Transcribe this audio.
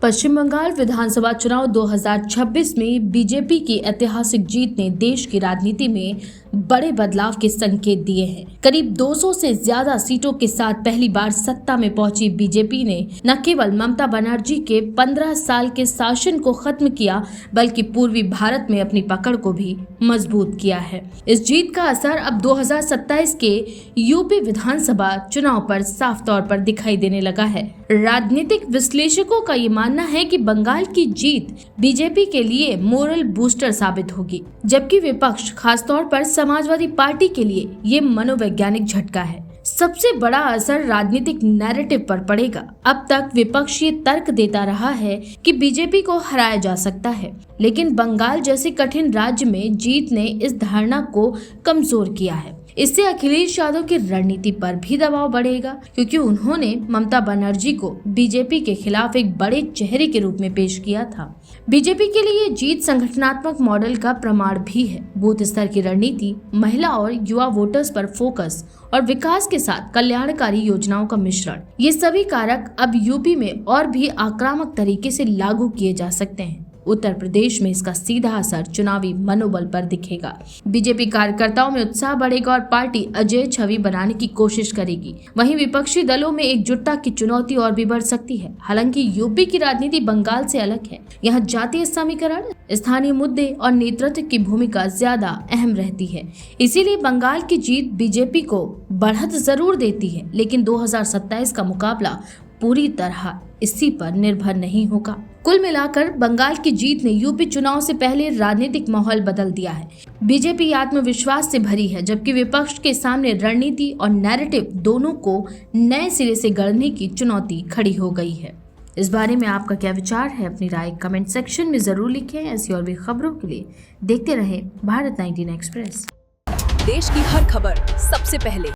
पश्चिम बंगाल विधानसभा चुनाव 2026 में बीजेपी की ऐतिहासिक जीत ने देश की राजनीति में बड़े बदलाव के संकेत दिए हैं। करीब 200 से ज्यादा सीटों के साथ पहली बार सत्ता में पहुंची बीजेपी ने न केवल ममता बनर्जी के 15 साल के शासन को खत्म किया, बल्कि पूर्वी भारत में अपनी पकड़ को भी मजबूत किया है। इस जीत का असर अब 2027 के यूपी विधानसभा चुनाव पर साफ तौर पर दिखाई देने लगा है। राजनीतिक विश्लेषकों का ये मानना है कि बंगाल की जीत बीजेपी के लिए मोरल बूस्टर साबित होगी, जबकि विपक्ष, खासतौर पर समाजवादी पार्टी के लिए ये मनोवैज्ञानिक झटका है। सबसे बड़ा असर राजनीतिक नैरेटिव पर पड़ेगा। अब तक विपक्ष ये तर्क देता रहा है कि बीजेपी को हराया जा सकता है, लेकिन बंगाल जैसे कठिन राज्य में जीत ने इस धारणा को कमजोर किया है। इससे अखिलेश यादव की रणनीति पर भी दबाव बढ़ेगा, क्योंकि उन्होंने ममता बनर्जी को बीजेपी के खिलाफ एक बड़े चेहरे के रूप में पेश किया था। बीजेपी के लिए जीत संगठनात्मक मॉडल का प्रमाण भी है। बूथ स्तर की रणनीति, महिला और युवा वोटर्स पर फोकस और विकास के साथ कल्याणकारी योजनाओं का मिश्रण, ये सभी कारक अब यूपी में और भी आक्रामक तरीके से लागू किए जा सकते हैं। उत्तर प्रदेश में इसका सीधा असर चुनावी मनोबल पर दिखेगा। बीजेपी कार्यकर्ताओं में उत्साह बढ़ेगा और पार्टी अजेय छवि बनाने की कोशिश करेगी। वहीं विपक्षी दलों में एकजुटता की चुनौती और भी बढ़ सकती है। हालांकि यूपी की राजनीति बंगाल से अलग है। यहाँ जातीय समीकरण, स्थानीय मुद्दे और नेतृत्व की भूमिका ज्यादा अहम रहती है। इसीलिए बंगाल की जीत बीजेपी को बढ़त जरूर देती है, लेकिन 2027 का मुकाबला पूरी तरह इसी पर निर्भर नहीं होगा। कुल मिलाकर बंगाल की जीत ने यूपी चुनाव से पहले राजनीतिक माहौल बदल दिया है। बीजेपी आत्मविश्वास से भरी है, जबकि विपक्ष के सामने रणनीति और नैरेटिव दोनों को नए सिरे से गढ़ने की चुनौती खड़ी हो गई है। इस बारे में आपका क्या विचार है? अपनी राय कमेंट सेक्शन में जरूर लिखें। ऐसी और भी खबरों के लिए देखते रहें भारत 19 एक्सप्रेस। देश की हर खबर सबसे पहले